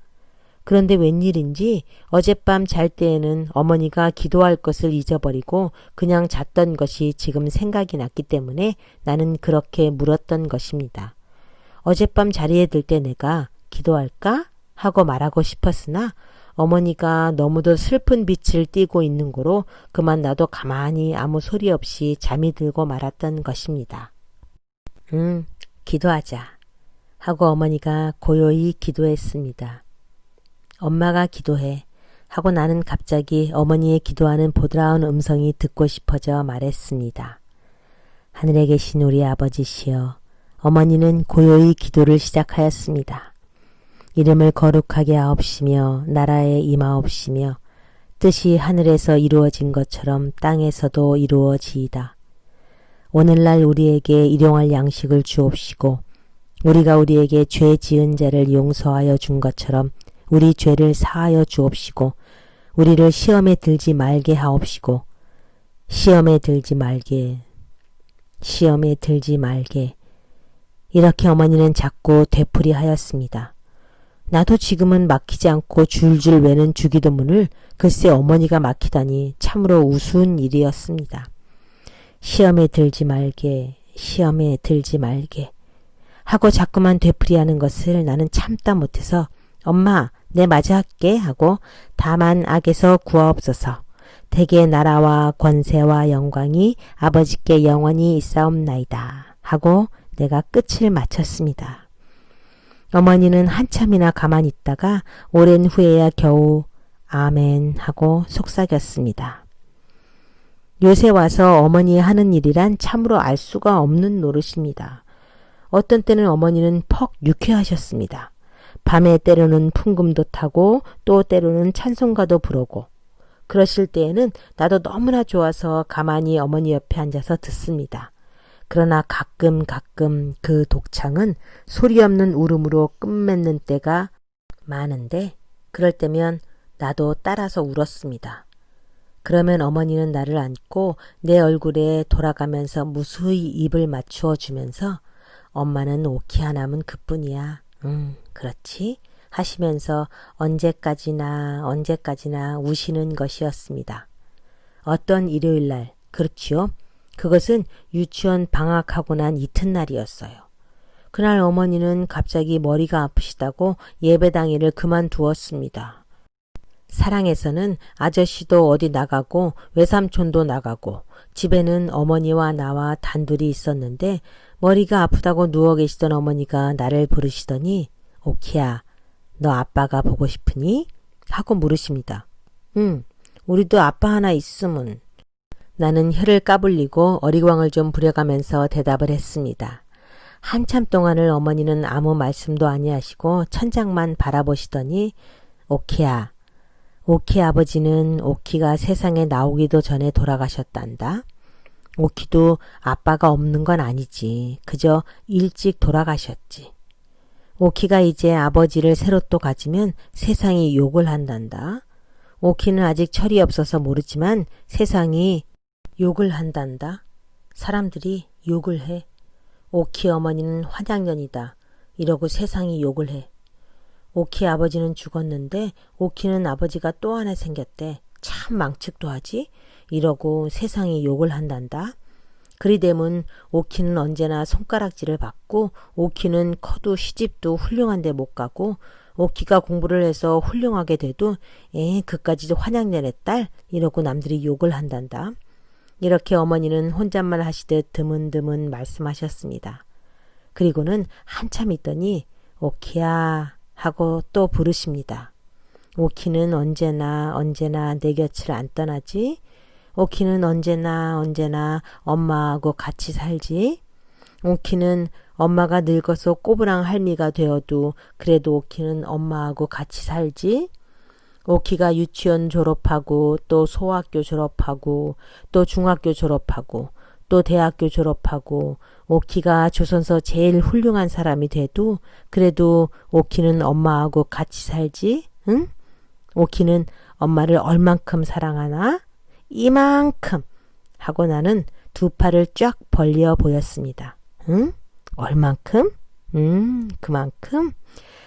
그런데 웬일인지 어젯밤 잘 때에는 어머니가 기도할 것을 잊어버리고 그냥 잤던 것이 지금 생각이 났기 때문에 나는 그렇게 물었던 것입니다. 어젯밤 자리에 들 때 내가 기도할까? 하고 말하고 싶었으나 어머니가 너무도 슬픈 빛을 띠고 있는 거로 그만 나도 가만히 아무 소리 없이 잠이 들고 말았던 것입니다. 기도하자 하고 어머니가 고요히 기도했습니다. 엄마가 기도해 하고 나는 갑자기 어머니의 기도하는 보드라운 음성이 듣고 싶어져 말했습니다. 하늘에 계신 우리 아버지시여, 어머니는 고요히 기도를 시작하였습니다. 이름을 거룩하게 하옵시며 나라에 임하옵시며 뜻이 하늘에서 이루어진 것처럼 땅에서도 이루어지이다. 오늘날 우리에게 일용할 양식을 주옵시고 우리가 우리에게 죄 지은 자를 용서하여 준 것처럼 우리 죄를 사하여 주옵시고 우리를 시험에 들지 말게 하옵시고 시험에 들지 말게 이렇게 어머니는 자꾸 되풀이하였습니다. 나도 지금은 막히지 않고 줄줄 외는 주기도문을 글쎄 어머니가 막히다니 참으로 우스운 일이었습니다. 시험에 들지 말게 하고 자꾸만 되풀이하는 것을 나는 참다 못해서 엄마, 내 마저 할게 하고 다만 악에서 구하옵소서. 대개 나라와 권세와 영광이 아버지께 영원히 있사옵나이다 하고 내가 끝을 마쳤습니다. 어머니는 한참이나 가만히 있다가 오랜 후에야 겨우 아멘 하고 속삭였습니다. 요새 와서 어머니 하는 일이란 참으로 알 수가 없는 노릇입니다. 어떤 때는 어머니는 퍽 유쾌하셨습니다. 밤에 때로는 풍금도 타고 또 때로는 찬송가도 부르고 그러실 때에는 나도 너무나 좋아서 가만히 어머니 옆에 앉아서 듣습니다. 그러나 가끔 그 독창은 소리 없는 울음으로 끝맺는 때가 많은데 그럴 때면 나도 따라서 울었습니다. 그러면 어머니는 나를 안고 내 얼굴에 돌아가면서 무수히 입을 맞추어 주면서 엄마는 오키 하나면 그뿐이야. 그렇지? 하시면서 언제까지나 우시는 것이었습니다. 어떤 일요일날, 그렇지요? 그것은 유치원 방학하고 난 이튿날이었어요. 그날 어머니는 갑자기 머리가 아프시다고 예배당일을 그만두었습니다. 사랑에서는 아저씨도 어디 나가고 외삼촌도 나가고 집에는 어머니와 나와 단둘이 있었는데 머리가 아프다고 누워 계시던 어머니가 나를 부르시더니 오키야, 너 아빠가 보고 싶으니? 하고 물으십니다. 우리도 아빠 하나 있으면. 나는 혀를 까불리고 어리광을 좀 부려가면서 대답을 했습니다. 한참 동안을 어머니는 아무 말씀도 아니하시고 천장만 바라보시더니 오키야, 오키 아버지는 오키가 세상에 나오기도 전에 돌아가셨단다. 오키도 아빠가 없는 건 아니지. 그저 일찍 돌아가셨지. 오키가 이제 아버지를 새로 또 가지면 세상이 욕을 한단다. 오키는 아직 철이 없어서 모르지만 세상이 욕을 한단다. 사람들이 욕을 해. 오키 어머니는 환양년이다. 이러고 세상이 욕을 해. 오키 아버지는 죽었는데 오키는 아버지가 또 하나 생겼대. 참 망측도 하지? 이러고 세상이 욕을 한단다. 그리되면 오키는 언제나 손가락질을 받고 오키는 커도 시집도 훌륭한데 못 가고 오키가 공부를 해서 훌륭하게 돼도 그까지도 환양년의 딸? 이러고 남들이 욕을 한단다. 이렇게 어머니는 혼잣말 하시듯 드문드문 말씀하셨습니다. 그리고는 한참 있더니 오키야 하고 또 부르십니다. 오키는 언제나 내 곁을 안 떠나지? 오키는 언제나 엄마하고 같이 살지? 오키는 엄마가 늙어서 꼬부랑 할미가 되어도 그래도 오키는 엄마하고 같이 살지? 오키가 유치원 졸업하고 또 소학교 졸업하고 또 중학교 졸업하고 또 대학교 졸업하고 오키가 조선서 제일 훌륭한 사람이 돼도 그래도 오키는 엄마하고 같이 살지? 응? 오키는 엄마를 얼만큼 사랑하나? 이만큼 하고 나는 두 팔을 쫙 벌려 보였습니다. 응? 얼만큼? 그만큼?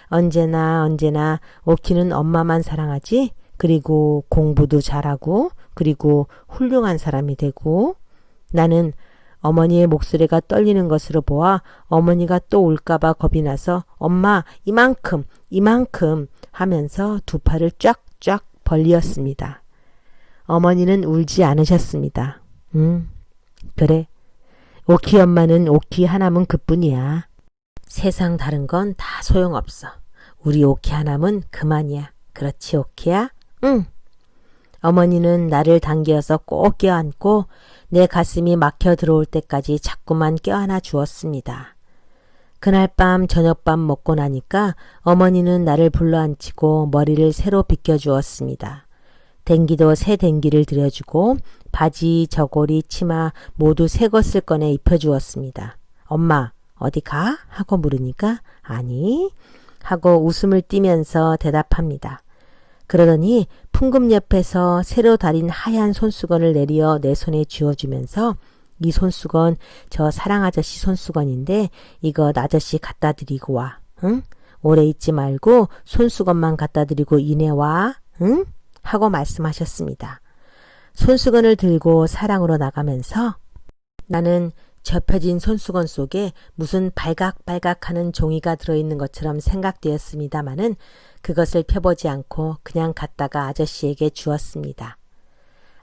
언제나 오키는 엄마만 사랑하지? 그리고 공부도 잘하고 그리고 훌륭한 사람이 되고 나는 어머니의 목소리가 떨리는 것으로 보아 어머니가 또 올까봐 겁이 나서 엄마 이만큼 하면서 두 팔을 쫙쫙 벌리었습니다. 어머니는 울지 않으셨습니다. 그래. 오키 엄마는 오키 하나면 그뿐이야. 세상 다른 건 다 소용없어. 우리 오키 하나면 그만이야. 그렇지 오키야? 응. 어머니는 나를 당겨서 꼭 껴안고 내 가슴이 막혀 들어올 때까지 자꾸만 껴안아 주었습니다. 그날 밤 저녁밥 먹고 나니까 어머니는 나를 불러앉히고 머리를 새로 빗겨주었습니다. 댕기도 새 댕기를 들여주고 바지, 저고리, 치마 모두 새 것을 꺼내 입혀주었습니다. 엄마 어디 가? 하고 물으니까 아니 하고 웃음을 띠면서 대답합니다. 그러더니 풍금 옆에서 새로 달인 하얀 손수건을 내리어 내 손에 쥐어주면서 이 손수건 저 사랑아저씨 손수건인데 이것 아저씨 갖다 드리고 와. 응? 오래 있지 말고 손수건만 갖다 드리고 이내 와. 응? 하고 말씀하셨습니다. 손수건을 들고 사랑으로 나가면서 나는 접혀진 손수건 속에 무슨 발각발각하는 종이가 들어있는 것처럼 생각되었습니다마는 그것을 펴보지 않고 그냥 갖다가 아저씨에게 주었습니다.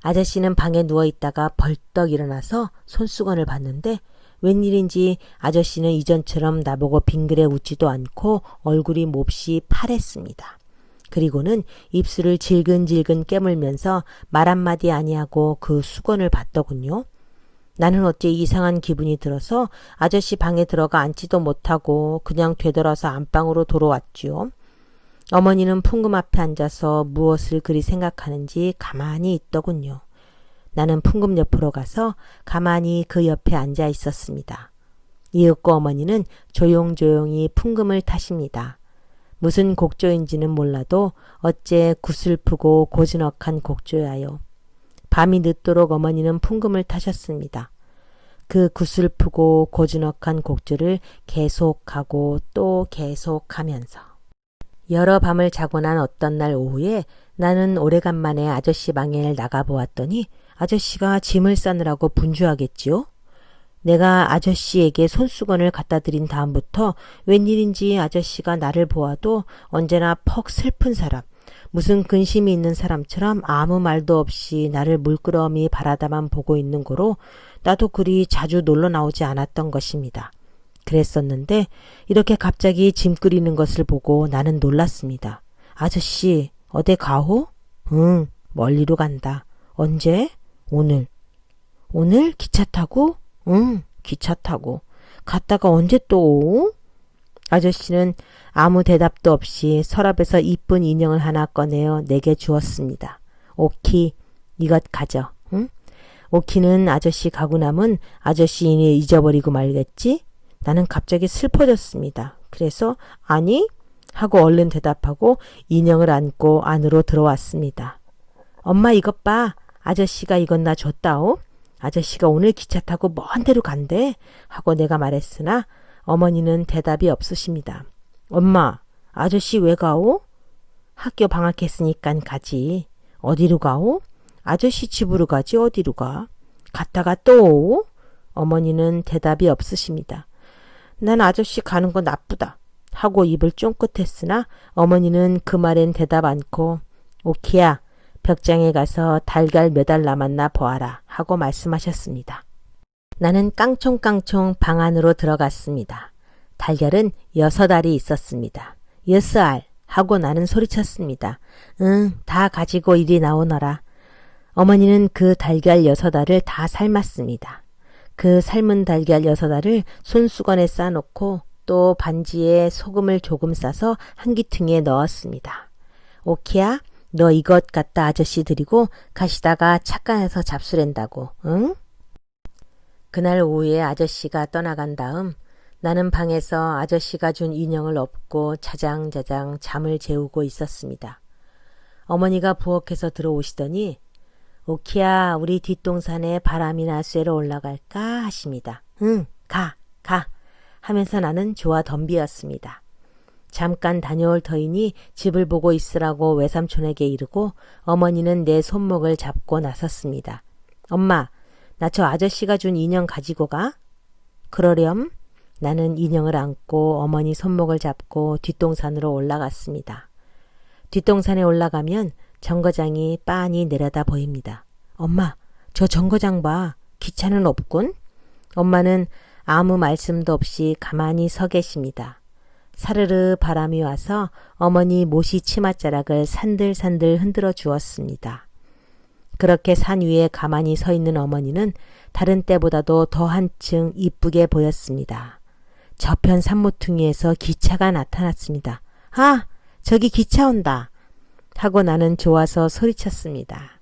아저씨는 방에 누워있다가 벌떡 일어나서 손수건을 봤는데 웬일인지 아저씨는 이전처럼 나보고 빙그레 웃지도 않고 얼굴이 몹시 파랬습니다. 그리고는 입술을 질근질근 깨물면서 말 한마디 아니하고 그 수건을 봤더군요. 나는 어째 이상한 기분이 들어서 아저씨 방에 들어가 앉지도 못하고 그냥 되돌아서 안방으로 돌아왔지요. 어머니는 풍금 앞에 앉아서 무엇을 그리 생각하는지 가만히 있더군요. 나는 풍금 옆으로 가서 가만히 그 옆에 앉아 있었습니다. 이윽고 어머니는 조용조용히 풍금을 타십니다. 무슨 곡조인지는 몰라도 어째 구슬프고 고즈넉한 곡조야요. 밤이 늦도록 어머니는 풍금을 타셨습니다. 그 구슬프고 고즈넉한 곡조를 계속하고 또 계속하면서 여러 밤을 자고 난 어떤 날 오후에 나는 오래간만에 아저씨 방에 나가보았더니 아저씨가 짐을 싸느라고 분주하겠지요. 내가 아저씨에게 손수건을 갖다 드린 다음부터 웬일인지 아저씨가 나를 보아도 언제나 퍽 슬픈 사람, 무슨 근심이 있는 사람처럼 아무 말도 없이 나를 물끄러미 바라다만 보고 있는 거로 나도 그리 자주 놀러 나오지 않았던 것입니다. 그랬었는데 이렇게 갑자기 짐 끓이는 것을 보고 나는 놀랐습니다. 아저씨 어디 가호? 응, 멀리로 간다. 언제? 오늘. 오늘 기차 타고? 응, 기차 타고. 갔다가 언제 또 오? 아저씨는 아무 대답도 없이 서랍에서 이쁜 인형을 하나 꺼내어 내게 주었습니다. 오키, 이것 가져. 응? 오키는 아저씨 가고 남은 아저씨인이 잊어버리고 말겠지? 나는 갑자기 슬퍼졌습니다. 그래서 아니? 하고 얼른 대답하고 인형을 안고 안으로 들어왔습니다. 엄마 이것 봐. 아저씨가 이것 나 줬다오. 아저씨가 오늘 기차 타고 먼 데로 간대. 하고 내가 말했으나 어머니는 대답이 없으십니다. 엄마, 아저씨 왜 가오? 학교 방학했으니깐 가지. 어디로 가오? 아저씨 집으로 가지 어디로 가? 갔다가 또 오? 어머니는 대답이 없으십니다. 난 아저씨 가는 거 나쁘다. 하고 입을 쫑긋했으나 어머니는 그 말엔 대답 않고 오키야, 벽장에 가서 달걀 몇 알 남았나 보아라 하고 말씀하셨습니다. 나는 깡총깡총 방 안으로 들어갔습니다. 달걀은 6알이 있었습니다. 6알 하고 나는 소리쳤습니다. 응, 다 가지고 이리 나오너라. 어머니는 그 달걀 6알을 다 삶았습니다. 그 삶은 달걀 6알을 손수건에 싸놓고 또 반지에 소금을 조금 싸서 한기퉁이에 넣었습니다. 오키야, 너 이것 갖다 아저씨 드리고 가시다가 착각해서 잡수랜다고, 응? 그날 오후에 아저씨가 떠나간 다음 나는 방에서 아저씨가 준 인형을 업고 자장자장 잠을 재우고 있었습니다. 어머니가 부엌에서 들어오시더니 오키야, 우리 뒷동산에 바람이나 쐬러 올라갈까 하십니다. 응, 가 하면서 나는 좋아 덤비었습니다. 잠깐 다녀올 터이니 집을 보고 있으라고 외삼촌에게 이르고 어머니는 내 손목을 잡고 나섰습니다. 엄마, 나 저 아저씨가 준 인형 가지고 가? 그러렴. 나는 인형을 안고 어머니 손목을 잡고 뒷동산으로 올라갔습니다. 뒷동산에 올라가면 정거장이 빤히 내려다 보입니다. 엄마, 저 정거장 봐. 기차는 없군? 엄마는 아무 말씀도 없이 가만히 서 계십니다. 사르르 바람이 와서 어머니 모시 치맛자락을 산들산들 흔들어 주었습니다. 그렇게 산 위에 가만히 서 있는 어머니는 다른 때보다도 더 한층 이쁘게 보였습니다. 저편 산모퉁이에서 기차가 나타났습니다. 아, 저기 기차 온다. 하고 나는 좋아서 소리쳤습니다.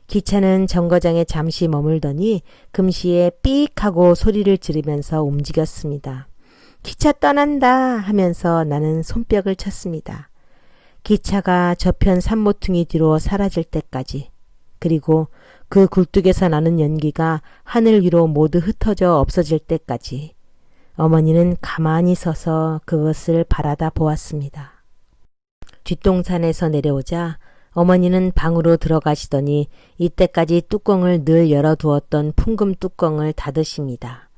기차는 정거장에 잠시 머물더니 금시에 삑 하고 소리를 지르면서 움직였습니다. 기차 떠난다 하면서 나는 손뼉을 쳤습니다. 기차가 저편 산모퉁이 뒤로 사라질 때까지, 그리고 그 굴뚝에서 나는 연기가 하늘 위로 모두 흩어져 없어질 때까지 어머니는 가만히 서서 그것을 바라다 보았습니다. 뒷동산에서 내려오자 어머니는 방으로 들어가시더니 이때까지 뚜껑을 늘 열어두었던 풍금 뚜껑을 닫으십니다.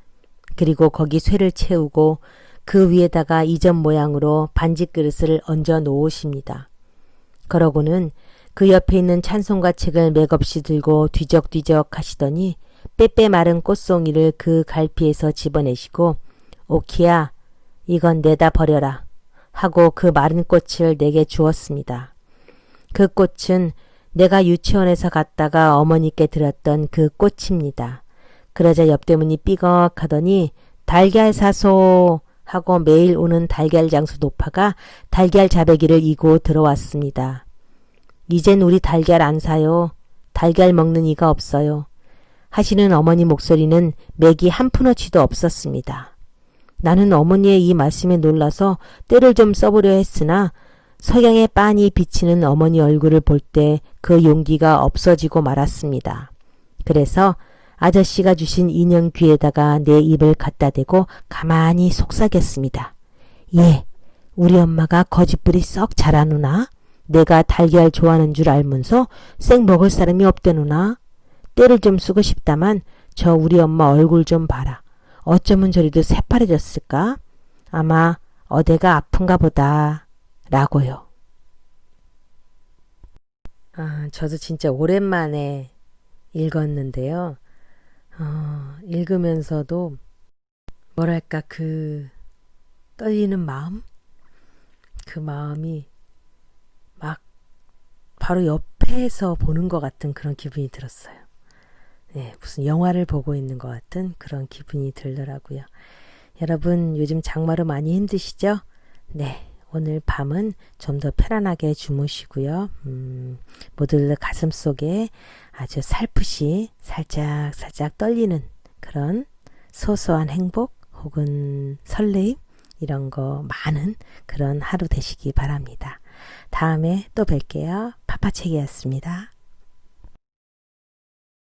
그리고 거기 쇠를 채우고 그 위에다가 이전 모양으로 반지 그릇을 얹어 놓으십니다. 그러고는 그 옆에 있는 찬송가 책을 맥없이 들고 뒤적뒤적 하시더니 빼빼 마른 꽃송이를 그 갈피에서 집어내시고 오키야, 이건 내다 버려라 하고 그 마른 꽃을 내게 주었습니다. 그 꽃은 내가 유치원에서 갔다가 어머니께 드렸던 그 꽃입니다. 그러자 옆대문이 삐걱하더니 달걀 사소 하고 매일 오는 달걀 장수 노파가 달걀 자배기를 이고 들어왔습니다. 이젠 우리 달걀 안 사요. 달걀 먹는 이가 없어요. 하시는 어머니 목소리는 맥이 한 푼어치도 없었습니다. 나는 어머니의 이 말씀에 놀라서 때를 좀 써보려 했으나 석양에 빤히 비치는 어머니 얼굴을 볼 때 그 용기가 없어지고 말았습니다. 그래서 아저씨가 주신 인형 귀에다가 내 입을 갖다 대고 가만히 속삭였습니다. 예, 우리 엄마가 거짓부리 썩 잘하누나? 내가 달걀 좋아하는 줄 알면서 생 먹을 사람이 없대누나? 때를 좀 쓰고 싶다만 저 우리 엄마 얼굴 좀 봐라. 어쩌면 저리도 새파래졌을까? 아마 어디가 아픈가 보다. 라고요. 저도 진짜 오랜만에 읽었는데요. 읽으면서도 뭐랄까 그 떨리는 마음? 그 마음이 막 바로 옆에서 보는 것 같은 그런 기분이 들었어요. 네, 무슨 영화를 보고 있는 것 같은 그런 기분이 들더라고요. 여러분 요즘 장마로 많이 힘드시죠? 네, 오늘 밤은 좀 더 편안하게 주무시고요. 모두 가슴속에 아주 살풋이 살짝 떨리는 그런 소소한 행복 혹은 설레임 이런 거 많은 그런 하루 되시기 바랍니다. 다음에 또 뵐게요. 파파책이었습니다.